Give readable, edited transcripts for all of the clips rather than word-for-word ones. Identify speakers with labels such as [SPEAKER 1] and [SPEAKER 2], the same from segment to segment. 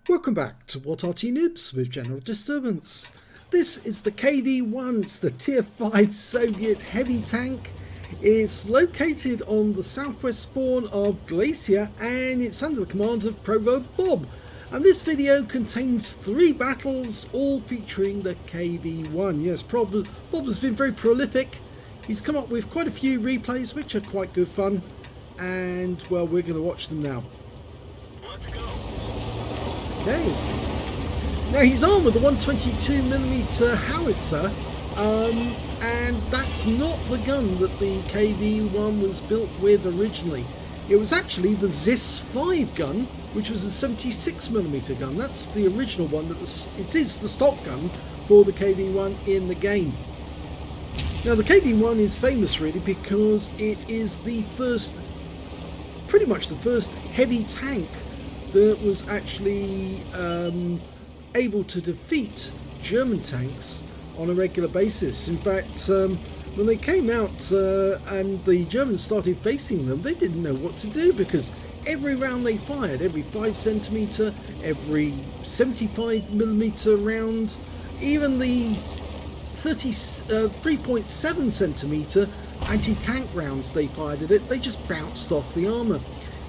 [SPEAKER 1] Welcome back to What Arty Noobs with General Disturbance. This is the KV-1, it's the Tier 5 Soviet heavy tank. It's located on the southwest spawn of Glacier and it's under the command of ProvoBob. And this video contains 3 battles, all featuring the KV-1. Yes, Bob has been very prolific. He's come up with quite a few replays which are quite good fun. And, well, we're going to watch them now. Okay. Now he's armed with a 122mm howitzer, and that's not the gun that the KV-1 was built with originally. It was actually the ZIS-5 gun, which was a 76mm gun. That's the original one. It is the stock gun for the KV-1 in the game. Now the KV-1 is famous really because it is the first, pretty much the first heavy tank that was actually able to defeat German tanks on a regular basis. In fact, when they came out and the Germans started facing them, they didn't know what to do because every round they fired, every 5cm, every 75mm round, even the 3.7cm anti-tank rounds they fired at it, they just bounced off the armour.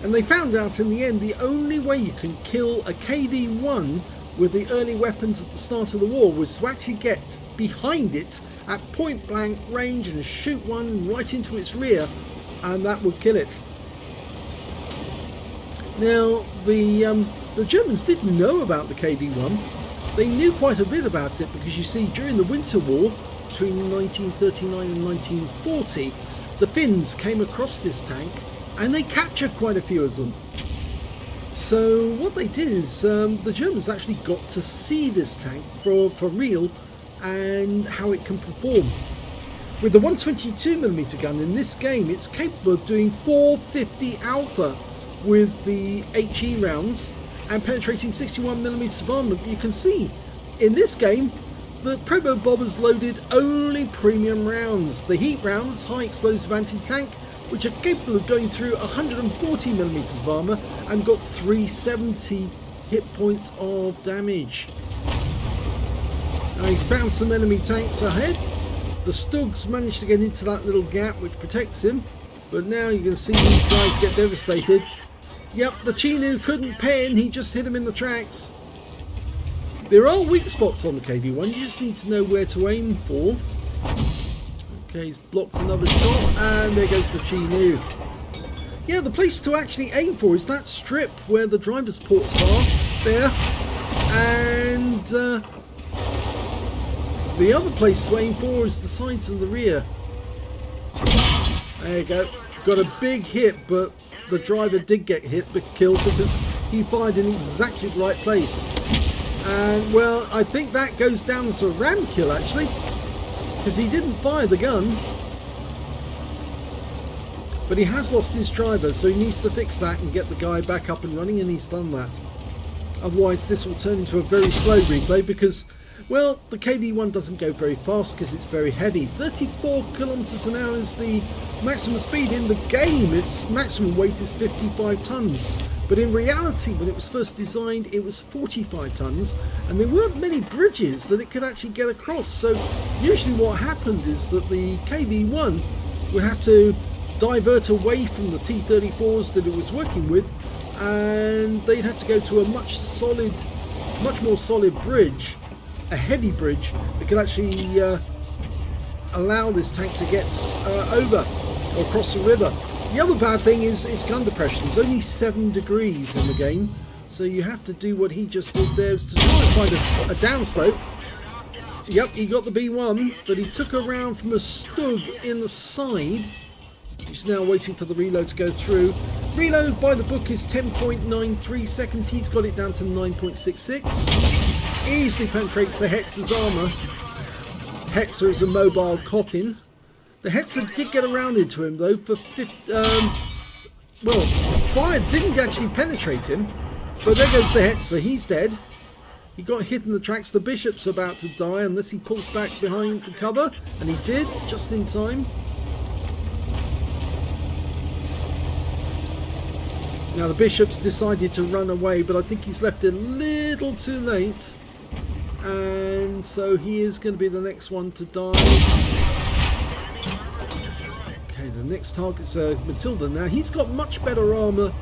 [SPEAKER 1] And they found out in the end the only way you can kill a KV-1 with the early weapons at the start of the war was to actually get behind it at point blank range and shoot one right into its rear, and that would kill it. Now the Germans didn't know about the KV-1. They knew quite a bit about it because you see during the Winter War between 1939 and 1940 the Finns came across this tank and they captured quite a few of them. So what they did is the Germans actually got to see this tank for real and how it can perform. With the 122mm gun in this game, it's capable of doing 450 alpha with the HE rounds and penetrating 61mm of armor. But you can see in this game the ProvoBob has loaded only premium rounds, the heat rounds, high explosive anti-tank, which are capable of going through 140mm of armour and got 370 hit points of damage. Now he's found some enemy tanks ahead. The Stugs managed to get into that little gap which protects him, but now you can see these guys get devastated. Yep, the Chinu couldn't pen, he just hit him in the tracks. There are weak spots on the KV-1, you just need to know where to aim for. Okay, he's blocked another shot, and there goes the Chinu. Yeah, the place to actually aim for is that strip where the driver's ports are, there. And the other place to aim for is the sides and the rear. There you go. Got a big hit, but the driver did get killed because he fired in exactly the right place. And, well, I think that goes down as a ram kill, actually, because he didn't fire the gun, but he has lost his driver, so he needs to fix that and get the guy back up and running, and he's done that. Otherwise this will turn into a very slow replay because, well, the KV-1 doesn't go very fast because it's very heavy. 34 kilometers an hour is the maximum speed in the game. Its maximum weight is 55 tons. But in reality, when it was first designed, it was 45 tons, and there weren't many bridges that it could actually get across. So usually what happened is that the KV-1 would have to divert away from the T-34s that it was working with, and they'd have to go to a much more solid bridge, a heavy bridge that could actually allow this tank to get over or across the river. The other bad thing is gun depression. It's only 7 degrees in the game, so you have to do what he just did there, is to try and find a downslope. Yep, he got the B1, but he took a round from a Stug in the side. He's now waiting for the reload to go through. Reload by the book is 10.93 seconds. He's got it down to 9.66. Easily penetrates the Hetzer's armour. Hetzer is a mobile coffin. The Hetzer did get around into him though for fire didn't actually penetrate him, but there goes the Hetzer, he's dead. He got hit in the tracks. The Bishop's about to die unless he pulls back behind the cover, and he did, just in time. Now the Bishop's decided to run away, but I think he's left it a little too late. And so he is going to be the next one to die. Okay, the next target's Matilda. Now he's got much better armour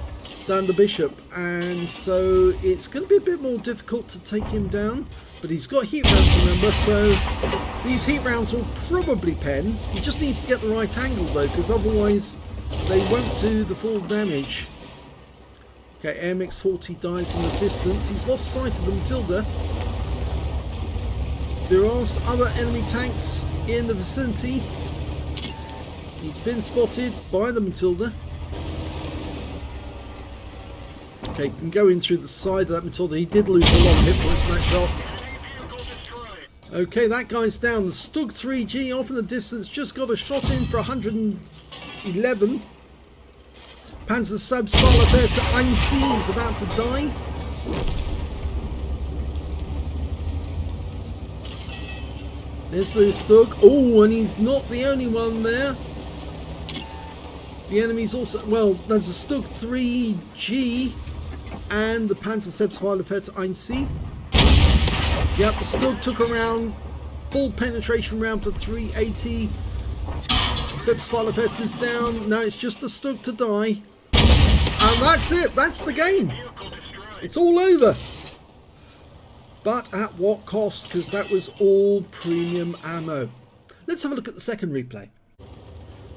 [SPEAKER 1] than the Bishop, and so it's going to be a bit more difficult to take him down. But he's got heat rounds, remember, so these heat rounds will probably pen. He just needs to get the right angle though, because otherwise they won't do the full damage. Okay, AMX-40 dies in the distance. He's lost sight of the Matilda. There are other enemy tanks in the vicinity. He's been spotted by the Matilda. Okay, can go in through the side of that Matilda. He did lose a lot of hit points in that shot. Okay, that guy's down. The Stug 3G off in the distance just got a shot in for 111. Panzerstabsfallerwehr to 1C is about to die. There's the Stug. Oh, and he's not the only one there. The enemy's also, well, there's a Stug 3G and the Panzerstabsfallerwehr to 1C. Yep, the Stug took around full penetration round for 380. Sebsfallerwehr is down. Now it's just the Stug to die. And that's it. That's the game. It's all over. But at what cost? Because that was all premium ammo. Let's have a look at the second replay.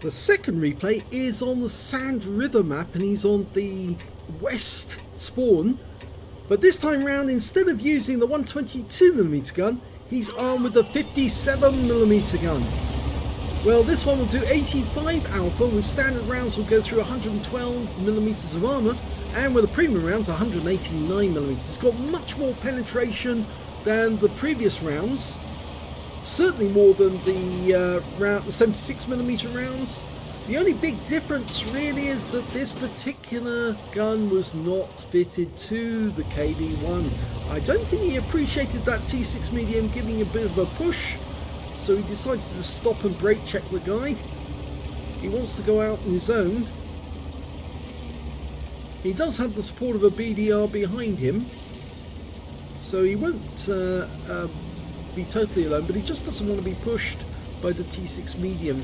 [SPEAKER 1] The second replay is on the Sand River map, and he's on the west spawn. But this time round, instead of using the 122mm gun, he's armed with a 57mm gun. Well, this one will do 85 alpha, with standard rounds will go through 112mm of armour, and with the premium rounds 189mm. It's got much more penetration than the previous rounds, certainly more than the 76mm rounds. The only big difference really is that this particular gun was not fitted to the KV-1. I don't think he appreciated that T6 medium giving a bit of a push, so he decided to stop and brake check the guy. He wants to go out on his own. He does have the support of a BDR behind him, so he won't be totally alone, but he just doesn't want to be pushed by the T6 medium.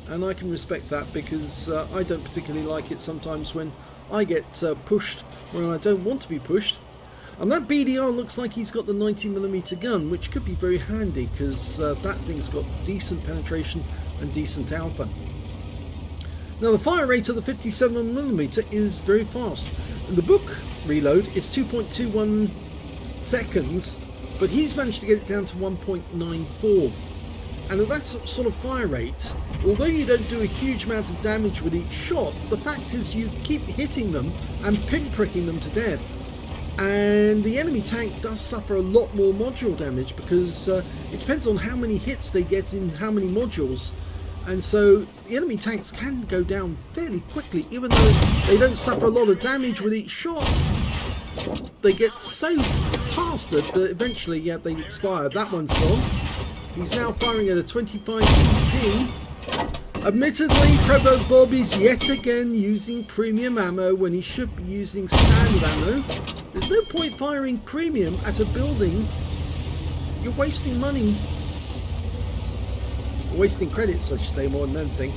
[SPEAKER 1] And I can respect that, because I don't particularly like it sometimes when I get pushed when I don't want to be pushed. And that BDR looks like he's got the 90mm gun, which could be very handy, because that thing's got decent penetration and decent alpha. Now the fire rate of the 57mm is very fast. In the book reload it's 2.21 seconds, but he's managed to get it down to 1.94. And at that sort of fire rate, although you don't do a huge amount of damage with each shot, the fact is you keep hitting them and pinpricking them to death. And the enemy tank does suffer a lot more module damage, because it depends on how many hits they get in how many modules. And so the enemy tanks can go down fairly quickly, even though they don't suffer a lot of damage with each shot. They get so plastered that eventually, yeah, they expire. That one's gone. He's now firing at a 25 TP. Admittedly, ProvoBob is yet again using premium ammo when he should be using standard ammo. There's no point firing premium at a building. You're wasting money. Wasting credits, I should say, more than anything.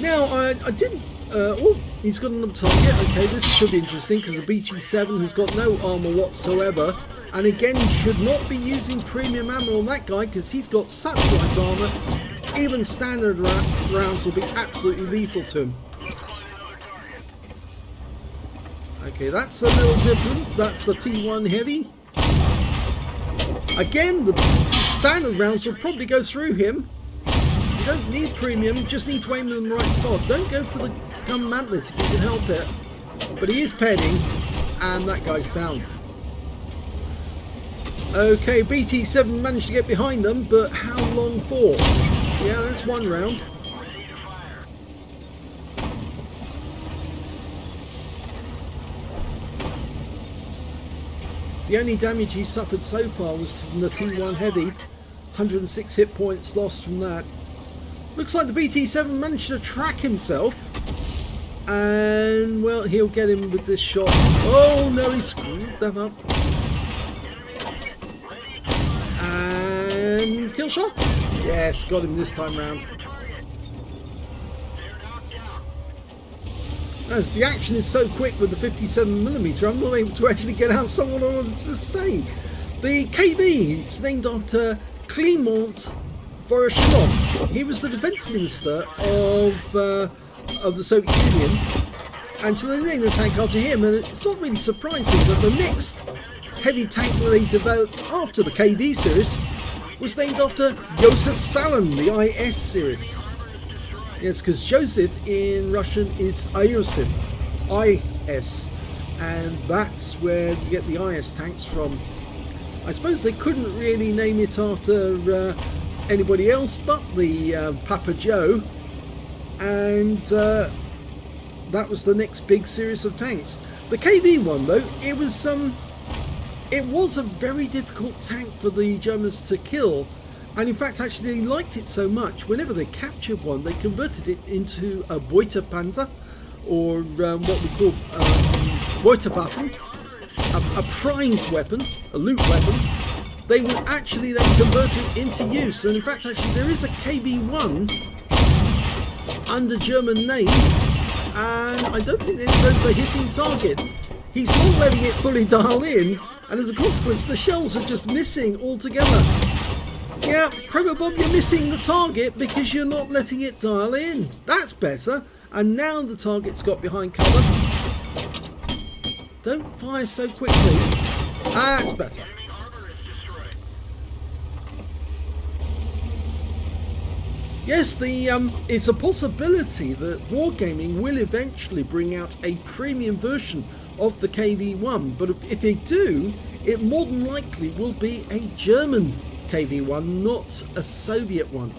[SPEAKER 1] Now, I didn't... oh, he's got another target. Okay, this should be interesting, because the BT-7 has got no armour whatsoever. And again, you should not be using premium ammo on that guy, because he's got such light armour. Even standard rounds will be absolutely lethal to him. Okay, that's a little different. That's the T1 heavy. Again, the standard rounds will probably go through him. You don't need premium, you just need to aim them in the right spot. Don't go for the gun mantlet if you can help it. But he is penning, and that guy's down. Okay, BT-7 managed to get behind them, but how long for? Yeah, that's one round. The only damage he suffered so far was from the T1 heavy. 106 hit points lost from that. Looks like the BT-7 managed to track himself. And, well, he'll get him with this shot. Oh, no, he screwed that up. And kill shot. Yes, got him this time round. As the action is so quick with the 57mm, I'm not able to actually get out someone I wanted to say. The KV is named after Kliment Voroshilov. He was the defense minister of the Soviet Union, and so they named the tank after him. And it's not really surprising that the next heavy tank that they developed after the KV series was named after Joseph Stalin, the IS series. Yes, because Joseph in Russian is Iosif, IS, and that's where you get the IS tanks from. I suppose they couldn't really name it after anybody else but the Papa Joe, and that was the next big series of tanks. The KV-1, though, it was a very difficult tank for the Germans to kill, and in fact actually they liked it so much, whenever they captured one they converted it into a Beutepanzer, or what we call Beutewaffen, a prize weapon, a loot weapon. They would actually then convert it into use, and in fact actually there is a KV-1 under German name, and I don't think any of those are hitting target. He's not letting it fully dial in, and as a consequence the shells are just missing altogether. Yeah, ProvoBob, you're missing the target because you're not letting it dial in. That's better. And now the target's got behind cover. Don't fire so quickly. That's better. Yes, it's a possibility that Wargaming will eventually bring out a premium version of the KV-1, but if they do, it more than likely will be a German KV-1, not a Soviet one.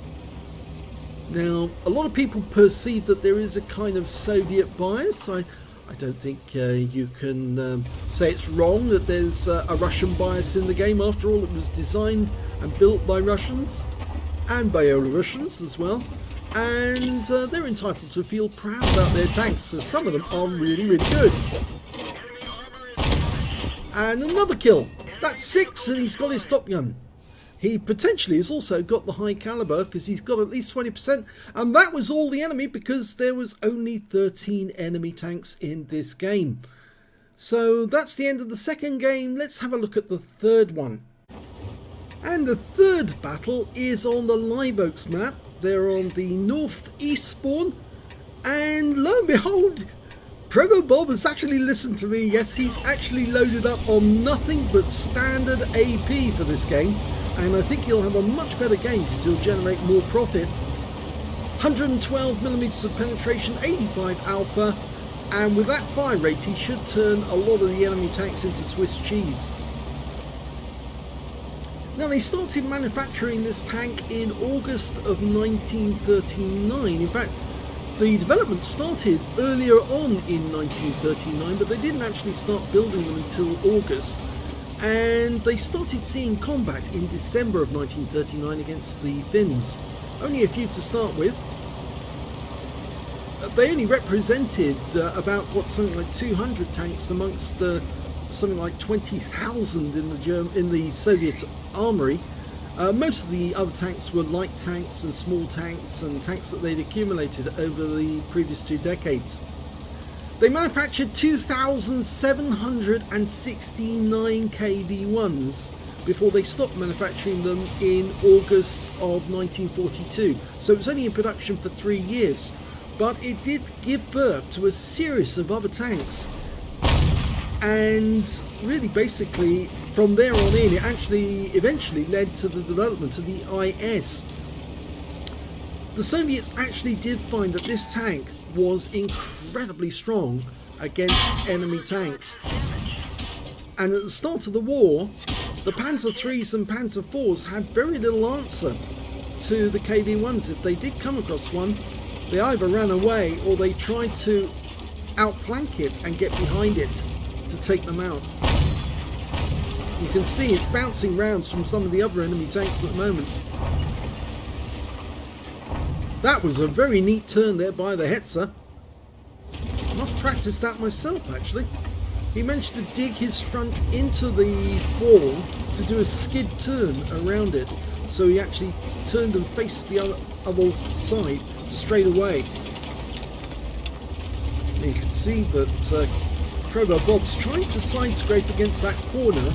[SPEAKER 1] Now, a lot of people perceive that there is a kind of Soviet bias. I don't think you can say it's wrong that there's a Russian bias in the game. After all, it was designed and built by Russians and by Belarusians as well, and they're entitled to feel proud about their tanks, as some of them are really, really good. And another kill. That's 6, and he's got his top gun. He potentially has also got the high caliber because he's got at least 20%, and that was all the enemy because there was only 13 enemy tanks in this game. So that's the end of the second game. Let's have a look at the third one. And the third battle is on the Live Oaks map. They're on the northeast spawn, and lo and behold, ProvoBob has actually listened to me. Yes, he's actually loaded up on nothing but standard AP for this game, and I think he'll have a much better game because he'll generate more profit. 112mm of penetration, 85 alpha, and with that fire rate he should turn a lot of the enemy tanks into Swiss cheese. Now, they started manufacturing this tank in August of 1939. In fact, the development started earlier on in 1939, but they didn't actually start building them until August. And they started seeing combat in December of 1939 against the Finns. Only a few to start with. They only represented about something like 200 tanks amongst something like 20,000 in the Soviet armory. Most of the other tanks were light tanks and small tanks and tanks that they'd accumulated over the previous 2 decades. They manufactured 2,769 KV-1s before they stopped manufacturing them in August of 1942. So it was only in production for 3 years, but it did give birth to a series of other tanks. And really, basically, from there on in, it actually eventually led to the development of the IS. The Soviets actually did find that this tank was incredibly strong against enemy tanks. And at the start of the war, the Panzer IIIs and Panzer IVs had very little answer to the KV-1s. If they did come across one, they either ran away or they tried to outflank it and get behind it to take them out. You can see it's bouncing rounds from some of the other enemy tanks at the moment. That was a very neat turn there by the Hetzer. I must practice that myself, actually. He managed to dig his front into the wall to do a skid turn around it. So he actually turned and faced the other side straight away. And you can see that ProvoBob's trying to side scrape against that corner,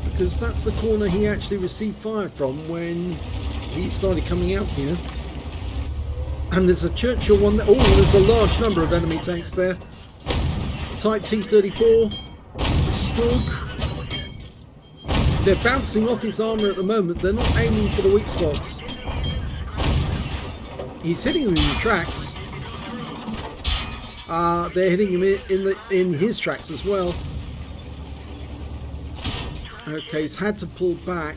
[SPEAKER 1] because that's the corner he actually received fire from when he started coming out here. And there's a Churchill one there. Oh, there's a large number of enemy tanks there. Type T-34, the Stug. They're bouncing off his armour at the moment. They're not aiming for the weak spots. He's hitting them in the tracks. They're hitting him in his tracks as well. Okay, he's had to pull back.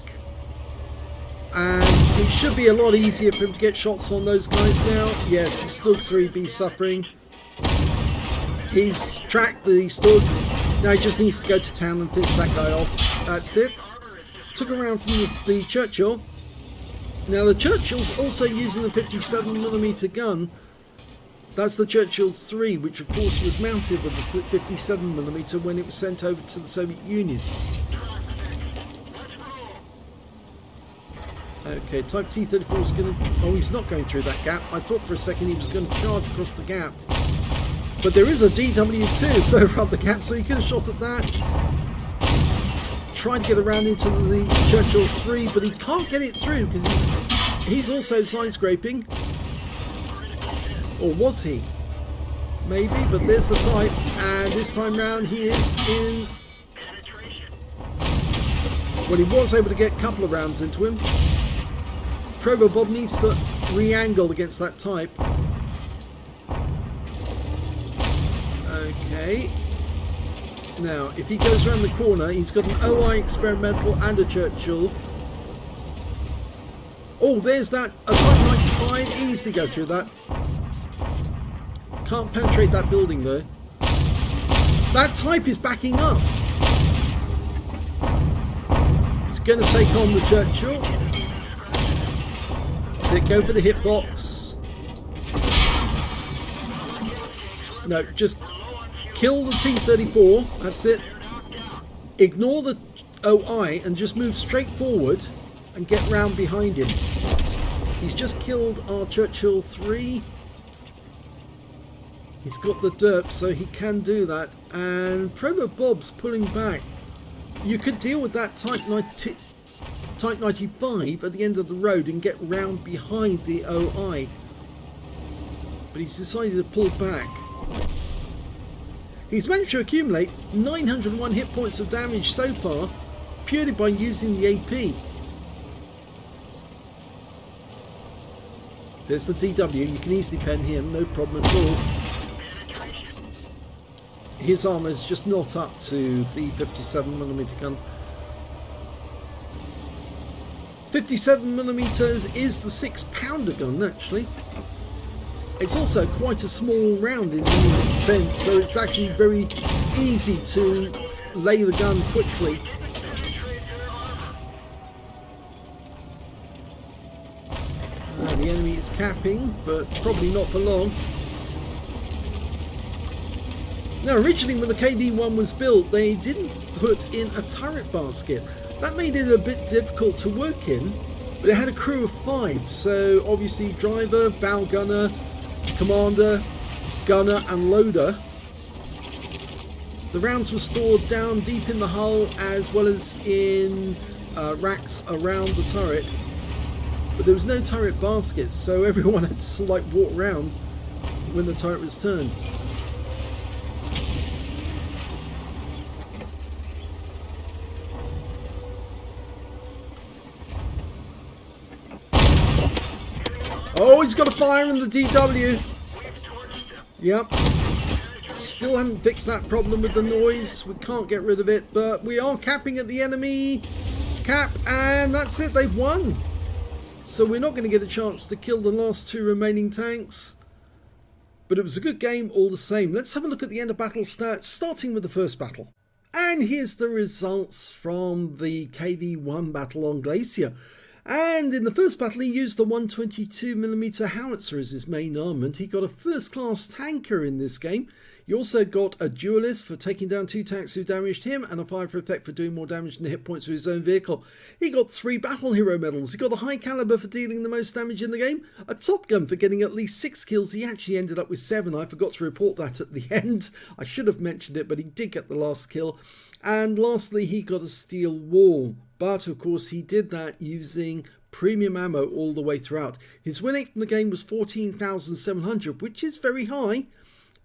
[SPEAKER 1] And it should be a lot easier for him to get shots on those guys now. Yes, the Stug 3B suffering. He's tracked the Stug. Now he just needs to go to town and finish that guy off. That's it. Took him around from the Churchill. Now the Churchill's also using the 57mm gun. That's the Churchill 3, which of course was mounted with the 57mm when it was sent over to the Soviet Union. Okay, Type T-34 is going to... Oh, he's not going through that gap. I thought for a second he was going to charge across the gap. But there is a DW2 further up the gap, so he could have shot at that. Tried to get around into the Churchill 3, but he can't get it through because he's also side scraping. Or was he? Maybe, but there's the Type, and this time round he is in... Well, he was able to get a couple of rounds into him. ProvoBob needs to re-angle against that Type. Okay. Now, if he goes around the corner, he's got an OI experimental and a Churchill. Oh, there's that. A Type 95. Easily go through that. Can't penetrate that building though. That Type is backing up. He's going to take on the Churchill. So go for the hitbox. No, just kill the T-34. That's it. Ignore the OI and just move straight forward and get round behind him. He's just killed our Churchill 3. He's got the derp, so he can do that. And ProvoBob's pulling back. You could deal with that Type 95 at the end of the road and get round behind the OI. But he's decided to pull back. He's managed to accumulate 901 hit points of damage so far, purely by using the AP. There's the DW, you can easily pen him, no problem at all. His armour is just not up to the 57mm gun. 57mm is the 6-pounder gun actually. It's also quite a small round in any sense, so it's actually very easy to lay the gun quickly. The enemy is capping, but probably not for long. Now originally when the KV-1 was built, they didn't put in a turret basket. That made it a bit difficult to work in, but it had a crew of 5, so obviously driver, bow gunner, commander, gunner and loader. The rounds were stored down deep in the hull as well as in racks around the turret, but there was no turret baskets, so everyone had to like walk around when the turret was turned. Oh, he's got a fire in the DW. Yep. Still haven't fixed that problem with the noise. We can't get rid of it, but we are capping at the enemy. Cap, and that's it. They've won. So we're not going to get a chance to kill the last 2 remaining tanks. But it was a good game all the same. Let's have a look at the end of battle stats, starting with the first battle. And here's the results from the KV-1 battle on Glacier. And in the first battle, he used the 122mm howitzer as his main armament. He got a first-class tanker in this game. He also got a duelist for taking down 2 tanks who damaged him, and a fire for effect for doing more damage than the hit points of his own vehicle. He got 3 battle hero medals. He got a high caliber for dealing the most damage in the game, a top gun for getting at least 6 kills. He actually ended up with 7. I forgot to report that at the end. I should have mentioned it, but he did get the last kill. And lastly, he got a steel wall. But of course, he did that using premium ammo all the way throughout. His win rate from the game was 14,700, which is very high.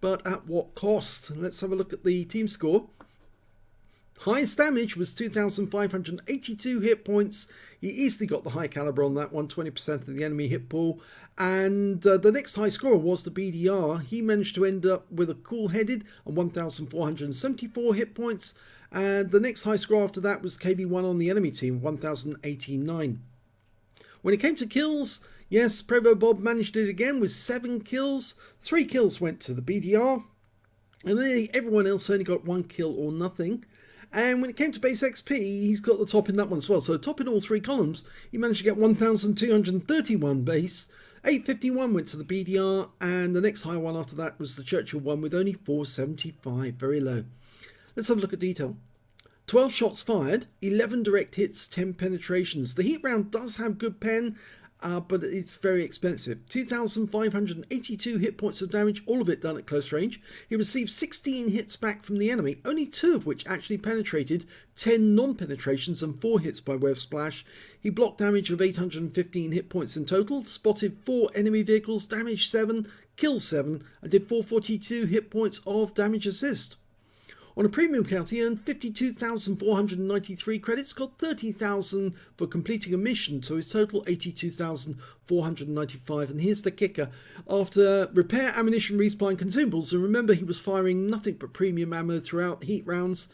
[SPEAKER 1] But at what cost? Let's have a look at the team score. Highest damage was 2,582 hit points. He easily got the high caliber on that one, 20% of the enemy hit pool. And the next high scorer was the BDR. He managed to end up with a cool-headed and 1,474 hit points. And the next high score after that was KV-1 on the enemy team, 1,089. When it came to kills, yes, ProvoBob managed it again with 7 kills. 3 kills went to the BDR, and nearly everyone else only got 1 kill or nothing. And when it came to base XP, he's got the top in that one as well. So top in all 3 columns, he managed to get 1,231 base. 851 went to the BDR, and the next high one after that was the Churchill one with only 475, very low. Let's have a look at detail. 12 shots fired, 11 direct hits, 10 penetrations. The heat round does have good pen, but it's very expensive. 2,582 hit points of damage, all of it done at close range. He received 16 hits back from the enemy, only 2 of which actually penetrated, 10 non-penetrations and 4 hits by way of splash. He blocked damage of 815 hit points in total, spotted 4 enemy vehicles, damaged 7, killed 7, and did 442 hit points of damage assist. On a premium count, he earned 52,493 credits, got 30,000 for completing a mission, so his total 82,495. And here's the kicker. After repair, ammunition, resupply and consumables, and remember he was firing nothing but premium ammo throughout heat rounds,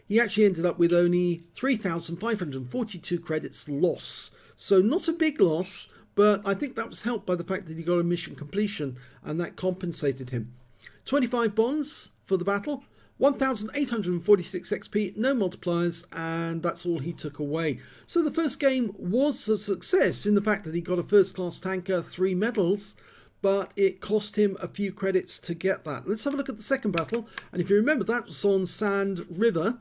[SPEAKER 1] he actually ended up with only 3,542 credits loss. So not a big loss, but I think that was helped by the fact that he got a mission completion, and that compensated him. 25 bonds for the battle. 1,846 XP, no multipliers, and that's all he took away. So the first game was a success in the fact that he got a first-class tanker, 3 medals, but it cost him a few credits to get that. Let's have a look at the second battle, and if you remember, that was on Sand River,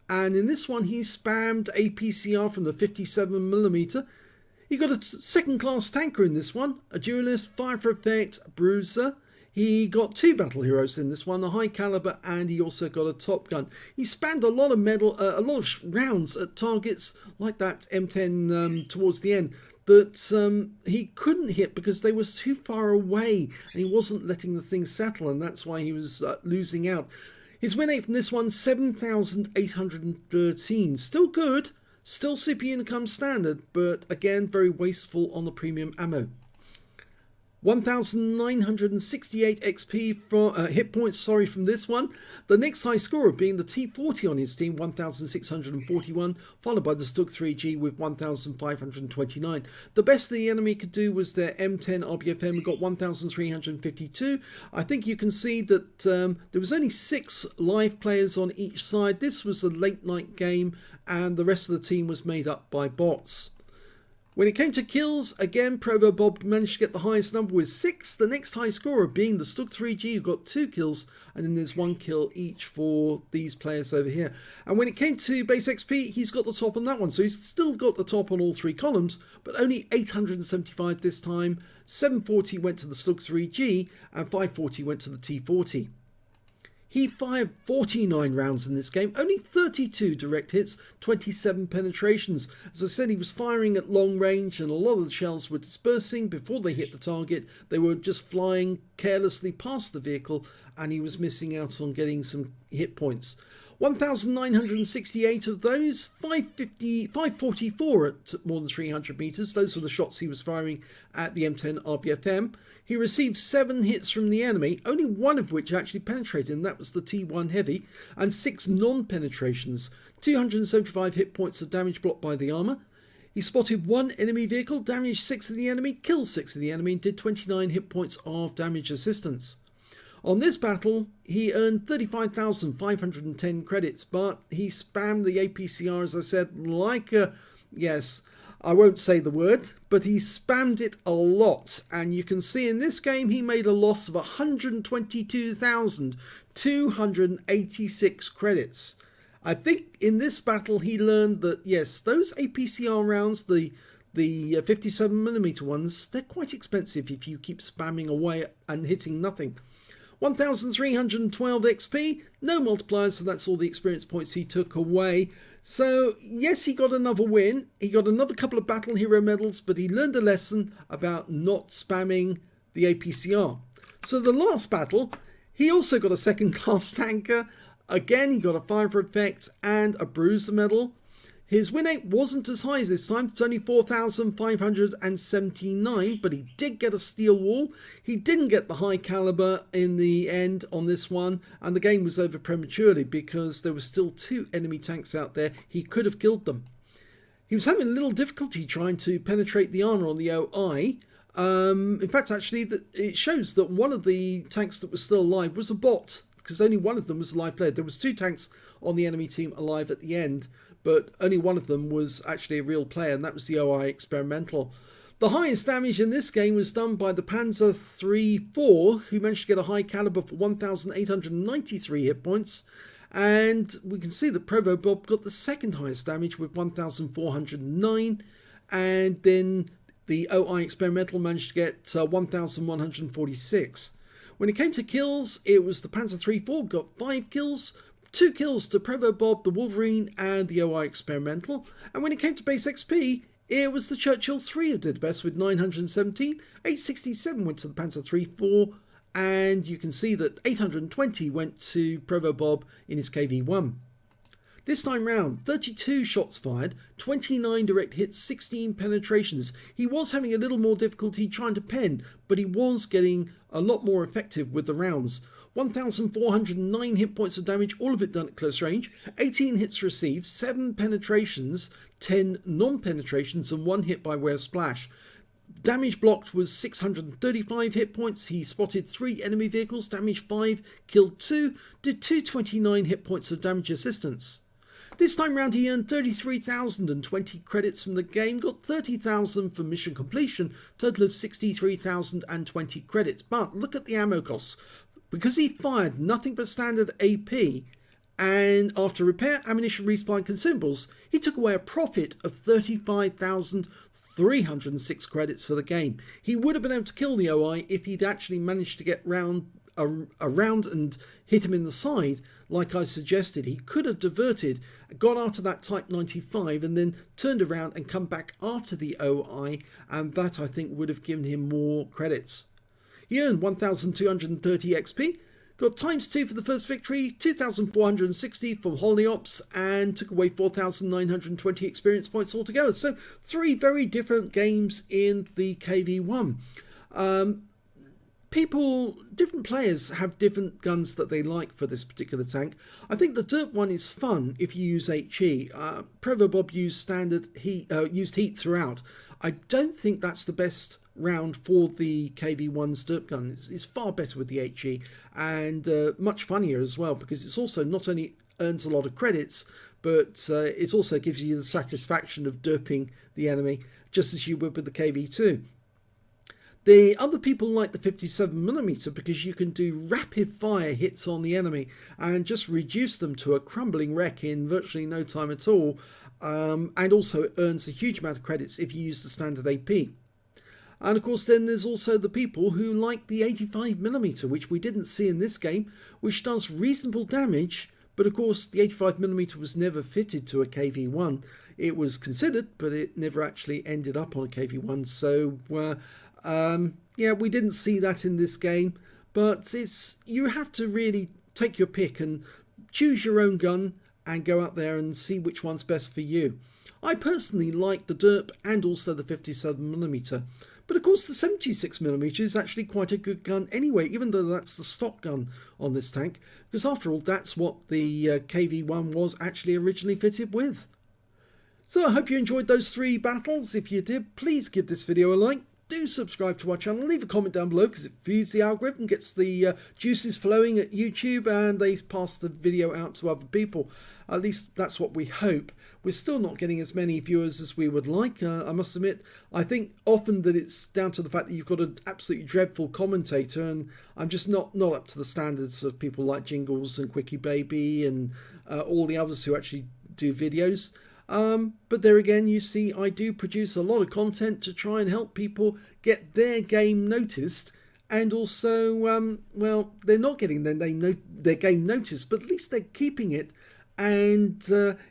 [SPEAKER 1] and in this one he spammed APCR from the 57mm. He got a second-class tanker in this one, a duelist, fire for effect, bruiser. He got 2 battle heroes in this one, a high caliber, and he also got a top gun. He spammed a lot of rounds at targets like that M10 towards the end that he couldn't hit because they were too far away, and he wasn't letting the thing settle, and that's why he was losing out. His win rate from this one, 7,813. Still good, still CPU income standard, but again very wasteful on the premium ammo. 1,968 XP for hit points, from this one. The next high scorer being the T40 on his team, 1,641, followed by the Stug 3G with 1,529. The best the enemy could do was their M10 RBFM, who got 1,352. I think you can see that there was only 6 live players on each side. This was a late night game, and the rest of the team was made up by bots. When it came to kills, again, ProvoBob managed to get the highest number with 6. The next high scorer being the Stug 3G, who got 2 kills, and then there's 1 kill each for these players over here. And when it came to base XP, he's got the top on that one. So he's still got the top on all 3 columns, but only 875 this time. 740 went to the Stug 3G, and 540 went to the T40. He fired 49 rounds in this game, only 32 direct hits, 27 penetrations. As I said, he was firing at long range, and a lot of the shells were dispersing before they hit the target. They were just flying carelessly past the vehicle, and he was missing out on getting some hit points. 1,968 of those, 544 at more than 300 meters. Those were the shots he was firing at the M10 RBFM. He received 7 hits from the enemy, only 1 of which actually penetrated, and that was the T1 Heavy, and 6 non-penetrations. 275 hit points of damage blocked by the armor. He spotted 1 enemy vehicle, damaged 6 of the enemy, killed 6 of the enemy, and did 29 hit points of damage assistance. On this battle, he earned 35,510 credits, but he spammed the APCR, as I said, like a... Yes, I won't say the word, but he spammed it a lot. And you can see in this game he made a loss of 122,286 credits. I think in this battle he learned that, yes, those APCR rounds, the 57mm ones, they're quite expensive if you keep spamming away and hitting nothing. 1,312 XP, no multipliers, so that's all the experience points he took away. So yes, he got another win, he got another couple of battle hero medals, but he learned a lesson about not spamming the APCR. So the last battle, he also got a second class tanker. Again, he got a fire effect and a bruiser medal. His win rate wasn't as high as this time, it's only 4,579, but he did get a steel wall. He didn't get the high caliber in the end on this one, and the game was over prematurely because there were still 2 enemy tanks out there. He could have killed them. He was having a little difficulty trying to penetrate the armor on the OI. In fact, actually, it shows that one of the tanks that was still alive was a bot, because only one of them was a live player. There was 2 tanks on the enemy team alive at the end, but only one of them was actually a real player, and that was the OI experimental. The highest damage in this game was done by the Panzer III-4, who managed to get a high caliber for 1,893 hit points. And we can see that ProvoBob got the second highest damage with 1,409. And then the OI experimental managed to get 1,146. When it came to kills, it was the Panzer III-4 got 5 kills. 2 kills to ProvoBob, the Wolverine, and the OI experimental. And when it came to base XP, it was the Churchill 3 who did best with 917. 867 went to the Panzer III-4, and you can see that 820 went to ProvoBob in his KV-1. This time round, 32 shots fired, 29 direct hits, 16 penetrations. He was having a little more difficulty trying to pen, but he was getting a lot more effective with the rounds. 1,409 hit points of damage, all of it done at close range, 18 hits received, 7 penetrations, 10 non-penetrations, and 1 hit by way of splash. Damage blocked was 635 hit points. He spotted 3 enemy vehicles, damaged 5, killed 2, did 229 hit points of damage assistance. This time round he earned 33,020 credits from the game, got 30,000 for mission completion, total of 63,020 credits. But look at the ammo costs. Because he fired nothing but standard AP, and after repair, ammunition, resupply and consumables, he took away a profit of 35,306 credits for the game. He would have been able to kill the OI if he'd actually managed to get around and hit him in the side, like I suggested. He could have diverted, got after that Type 95 and then turned around and come back after the OI, and that I think would have given him more credits. He earned 1,230 XP, got ×2 for the first victory, 2,460 from Holiday Ops, and took away 4,920 experience points altogether. So 3 very different games in the KV-1. Different players have different guns that they like for this particular tank. I think the Dirt one is fun if you use HE. ProvoBob used used heat throughout. I don't think that's the best round for the KV-1's Dirt gun. It's far better with the HE, and much funnier as well, because it's also not only earns a lot of credits, but it also gives you the satisfaction of derping the enemy, just as you would with the KV-2. The other people like the 57mm because you can do rapid fire hits on the enemy and just reduce them to a crumbling wreck in virtually no time at all, and also it earns a huge amount of credits if you use the standard AP. And of course then there's also the people who like the 85mm, which we didn't see in this game, which does reasonable damage, but of course the 85mm was never fitted to a KV-1. It was considered, but it never actually ended up on a KV-1, so yeah, we didn't see that in this game. But you have to really take your pick and choose your own gun and go out there and see which one's best for you. I personally like the Derp and also the 57mm. But of course the 76mm is actually quite a good gun anyway, even though that's the stock gun on this tank, because after all that's what the KV-1 was actually originally fitted with. So I hope you enjoyed those 3 battles. If you did, please give this video a like, do subscribe to our channel, leave a comment down below because it feeds the algorithm, gets the juices flowing at YouTube, and they pass the video out to other people. At least that's what we hope. We're still not getting as many viewers as we would like. I must admit, I think often that it's down to the fact that you've got an absolutely dreadful commentator, and I'm just not up to the standards of people like Jingles and Quickie Baby and all the others who actually do videos. But there again, you see, I do produce a lot of content to try and help people get their game noticed, and also, well, they're not getting their game noticed, but at least they're keeping it, and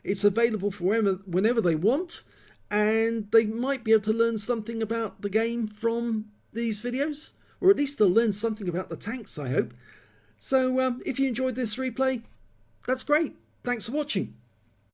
[SPEAKER 1] it's available for whenever they want, and they might be able to learn something about the game from these videos, or at least they'll learn something about the tanks, I hope. So if you enjoyed this replay, that's great. Thanks for watching.